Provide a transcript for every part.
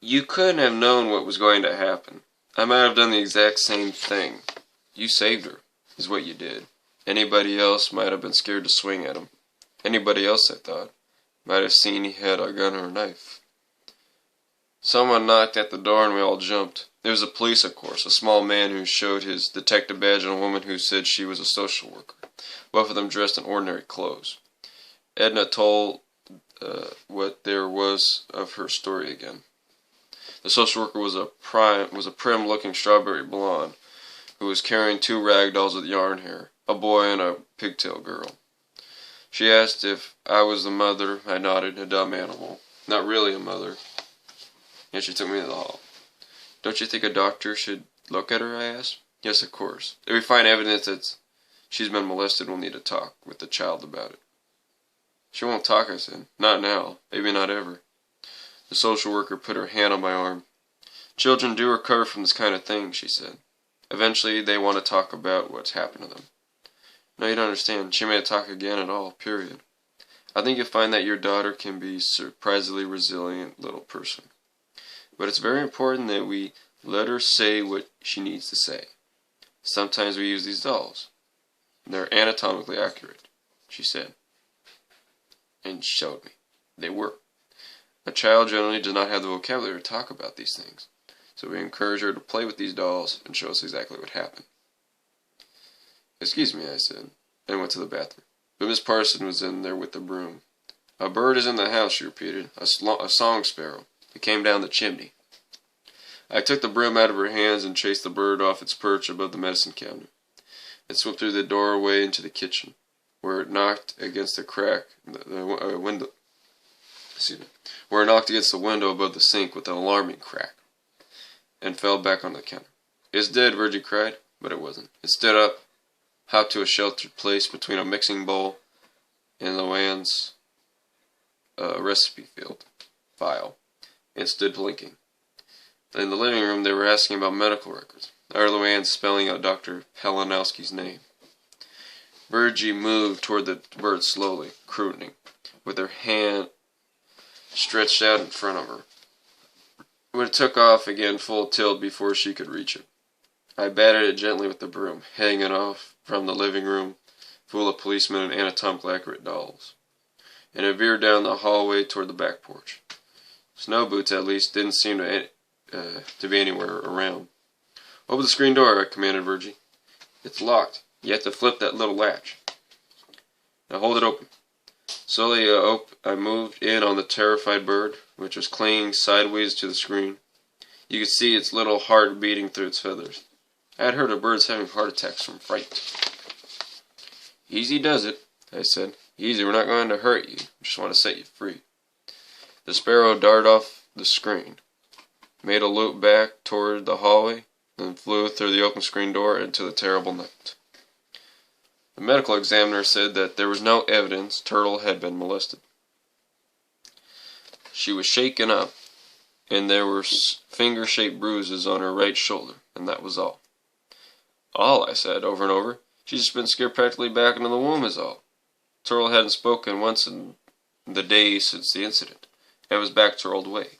You couldn't have known what was going to happen. I might have done the exact same thing. You saved her, is what you did. Anybody else might have been scared to swing at him. Anybody else, I thought, might have seen he had a gun or a knife. Someone knocked at the door and we all jumped. There was the police, of course, a small man who showed his detective badge and a woman who said she was a social worker, both of them dressed in ordinary clothes. Edna told what there was of her story again. The social worker was a prim-looking strawberry blonde who was carrying two rag dolls with yarn hair, a boy and a pigtail girl. She asked if I was the mother. I nodded, a dumb animal. Not really a mother. And she took me to the hall. Don't you think a doctor should look at her, I asked. Yes, of course. If we find evidence that she's been molested, we'll need to talk with the child about it. She won't talk, I said. Not now. Maybe not ever. The social worker put her hand on my arm. Children do recover from this kind of thing, she said. Eventually, they want to talk about what's happened to them. No, you don't understand. She may talk again at all, period. I think you'll find that your daughter can be a surprisingly resilient little person. But it's very important that we let her say what she needs to say. Sometimes we use these dolls. They're anatomically accurate, she said. And showed me. They were. A child generally does not have the vocabulary to talk about these things. So we encourage her to play with these dolls and show us exactly what happened. Excuse me, I said, and went to the bathroom. But Miss Parson was in there with the broom. A bird is in the house, she repeated. A song sparrow. It came down the chimney. I took the broom out of her hands and chased the bird off its perch above the medicine cabinet. It swept through the doorway into the kitchen, where it knocked against the crack, the window. Excuse me. Where it knocked against the window above the sink with an alarming crack, and fell back on the counter. It's dead, Virgie cried, but it wasn't. It stood up, hopped to a sheltered place between a mixing bowl and Luann's recipe file, and stood blinking. In the living room, they were asking about medical records. Luann spelling out Dr. Pelinowski's name. Virgie moved toward the bird slowly, crooning, with her hand stretched out in front of her. But it took off again full tilt before she could reach it. I batted it gently with the broom, heading it off from the living room full of policemen and anatomically accurate dolls. And it veered down the hallway toward the back porch. Snow boots, at least, didn't seem to be anywhere around. Open the screen door, I commanded Virgie. It's locked. You have to flip that little latch. Now hold it open. Slowly I moved in on the terrified bird, which was clinging sideways to the screen. You could see its little heart beating through its feathers. I had heard of birds having heart attacks from fright. Easy does it, I said. Easy, we're not going to hurt you. We just want to set you free. The sparrow darted off the screen, made a loop back toward the hallway, then flew through the open screen door into the terrible night. The medical examiner said that there was no evidence Turtle had been molested. She was shaken up, and there were finger-shaped bruises on her right shoulder, and that was all. All, I said, over and over. She's just been scared practically back into the womb is all. Turtle hadn't spoken once in the days since the incident, and was back to her old way.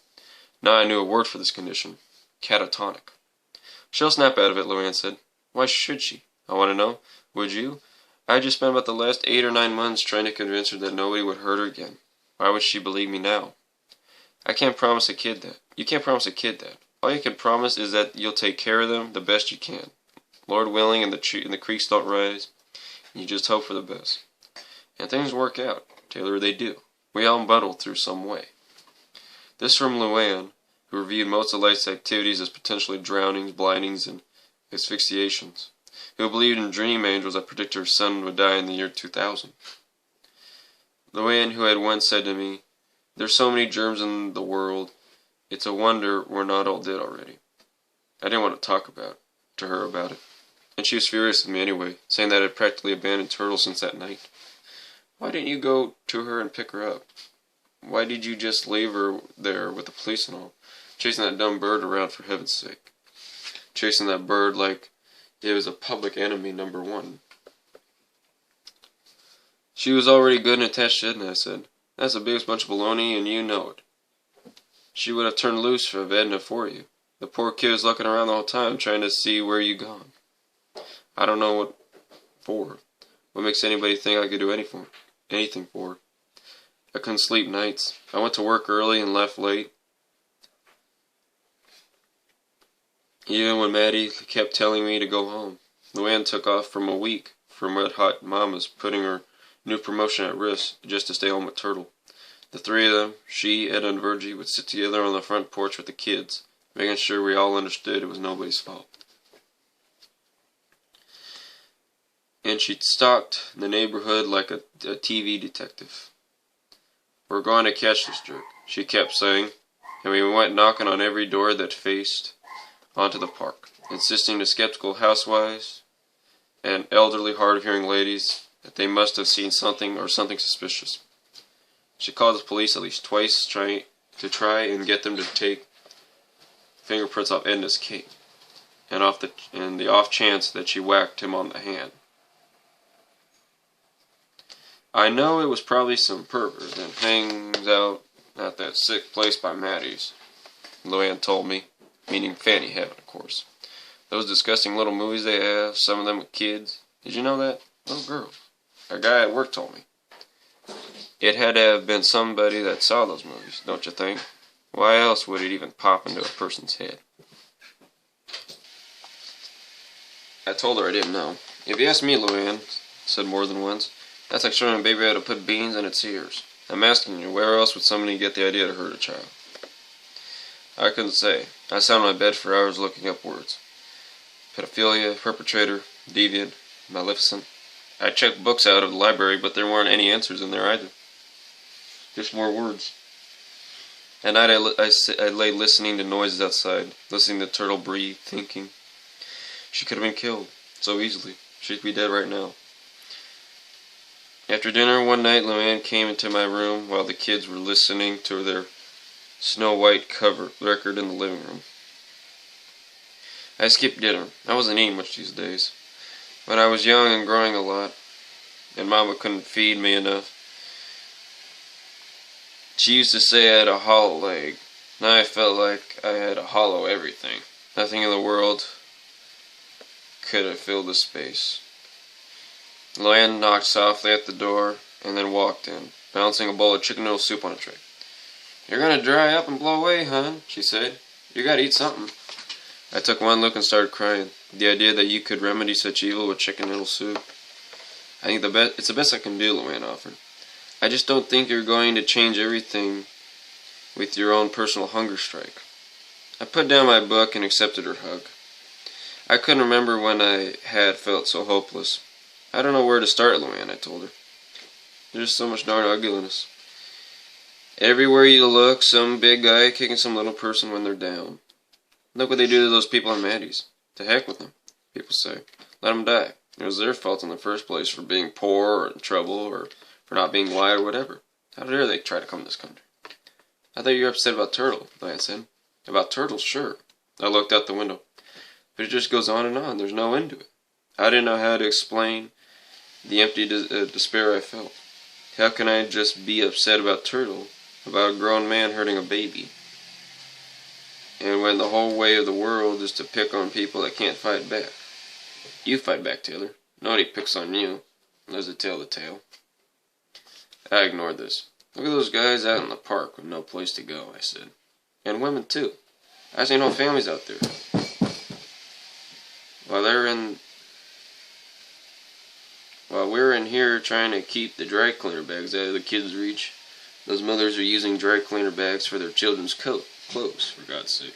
Now I knew a word for this condition. Catatonic. She'll snap out of it, Luann said. Why should she? I want to know. Would you? I just spent about the last 8 or 9 months trying to convince her that nobody would hurt her again. Why would she believe me now? I can't promise a kid that. You can't promise a kid that. All you can promise is that you'll take care of them the best you can. Lord willing, and the creeks don't rise, and you just hope for the best. And things work out. Taylor, they do. We all muddle through some way. This from Luann, who reviewed most of life's activities as potentially drownings, blindings, and asphyxiations, who believed in dream angels that predicted her son would die in the year 2000. Luann, who had once said to me, There's so many germs in the world, it's a wonder we're not all dead already. I didn't want to talk to her about it. And she was furious with me anyway, saying that I had practically abandoned Turtle since that night. Why didn't you go to her and pick her up? Why did you just leave her there with the police and all? Chasing that dumb bird around for heaven's sake. Chasing that bird like it was a public enemy #1. She was already good and attached to Edna, I said. That's the biggest bunch of baloney, and you know it. She would have turned loose if Edna for you. The poor kid was looking around the whole time, trying to see where you gone. I don't know what for. What makes anybody think I could do anything for her? I couldn't sleep nights. I went to work early and left late. Even when Maddie kept telling me to go home. Luann took off from a week from Red Hot Mama's, putting her new promotion at risk just to stay home with Turtle. The three of them, she, Ed, and Virgie, would sit together on the front porch with the kids, making sure we all understood it was nobody's fault. And she stalked the neighborhood like a TV detective. "We're going to catch this jerk," she kept saying, and we went knocking on every door that faced onto the park, insisting to skeptical housewives and elderly hard-of-hearing ladies that they must have seen something suspicious. She called the police at least twice to try and get them to take fingerprints off Edna's cake, and the off chance that she whacked him on the hand. "I know it was probably some pervert that hangs out at that sick place by Maddie's," Luann told me, meaning Fanny Heaven, of course. "Those disgusting little movies they have, some of them with kids. Did you know that? Little girls. A guy at work told me. It had to have been somebody that saw those movies, don't you think? Why else would it even pop into a person's head?" I told her I didn't know. "If you ask me," Luann said more than once, "that's like showing a baby how to put beans in its ears. I'm asking you, where else would somebody get the idea to hurt a child?" I couldn't say. I sat on my bed for hours looking up words. Pedophilia, perpetrator, deviant, maleficent. I checked books out of the library, but there weren't any answers in there either. Just more words. At night I lay listening to noises outside, listening to Turtle breathe, thinking. She could have been killed so easily. She'd be dead right now. After dinner one night, Luann came into my room while the kids were listening to their Snow White cover record in the living room. I skipped dinner. I wasn't eating much these days. When I was young and growing a lot, and Mama couldn't feed me enough, she used to say I had a hollow leg. Now I felt like I had a hollow everything. Nothing in the world could have filled the space. Luann knocked softly at the door and then walked in, balancing a bowl of chicken noodle soup on a tray. "You're gonna dry up and blow away, hon," she said. "You gotta eat something." I took one look and started crying. The idea that you could remedy such evil with chicken noodle soup. "I think it's the best I can do," Luann offered. "I just don't think you're going to change everything with your own personal hunger strike." I put down my book and accepted her hug. I couldn't remember when I had felt so hopeless. "I don't know where to start, Luann," I told her. "There's so much darn ugliness. Everywhere you look, some big guy kicking some little person when they're down. Look what they do to those people in Maddie's. To heck with them, people say. Let them die. It was their fault in the first place for being poor or in trouble or for not being white or whatever. How dare they try to come to this country?" "I thought you were upset about Turtle," Luann said. "About Turtle, sure." I looked out the window. "But it just goes on and on. There's no end to it." I didn't know how to explain the empty despair I felt. How can I just be upset about Turtle, about a grown man hurting a baby? And when the whole way of the world is to pick on people that can't fight back. You fight back, Taylor. Nobody picks on you. There's a tale to tale. I ignored this. "Look at those guys out in the park with no place to go," I said. "And women, too. I see no families out there. While we're in here trying to keep the dry cleaner bags out of the kids' reach, those mothers are using dry cleaner bags for their children's clothes, for God's sake.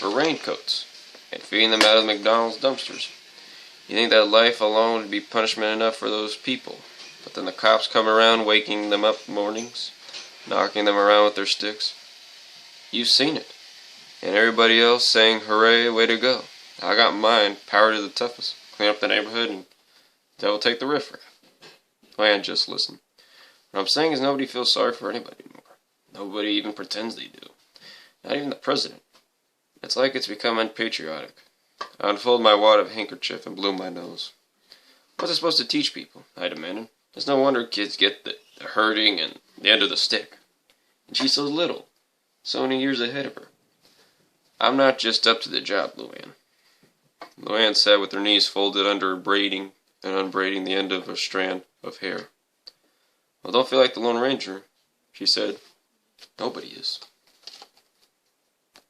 Or raincoats, and feeding them out of the McDonald's dumpsters. You think that life alone would be punishment enough for those people, but then the cops come around waking them up mornings, knocking them around with their sticks. You've seen it. And everybody else saying, hooray, way to go. I got mine, power to the toughest, clean up the neighborhood, and devil take the riffraff." Luann just listened. "What I'm saying is nobody feels sorry for anybody anymore. Nobody even pretends they do. Not even the president. It's like it's become unpatriotic." I unfolded my wad of handkerchief and blew my nose. "What's it supposed to teach people?" I demanded. "It's no wonder kids get the hurting and the end of the stick. And she's so little. so many years ahead of her. I'm not just up to the job, Luann. Luann sat with her knees folded under her, braiding and unbraiding the end of a strand of hair. Well, don't feel like the Lone Ranger, she said. Nobody is.